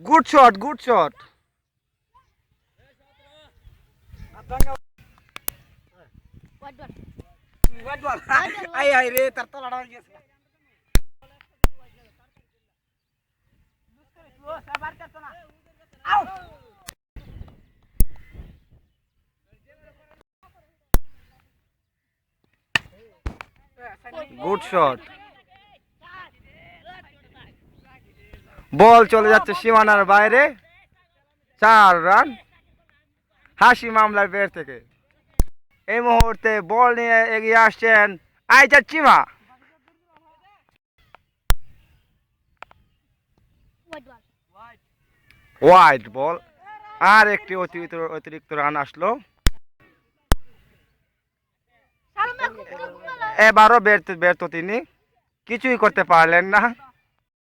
Good shot, good shot. Good shot. Ball চলে যাচ্ছে সীমানার বাইরে। 4 রান হাসি মামলার বের থেকে। এই মুহূর্তে বল নিয়ে এগিয়ে আসছেন আইজার চিমা। Wide ball. আর একটি অতিরিক্ত রান আসলো। এবারও ব্যর্থ তিনি, কিছুই করতে পারলেন না।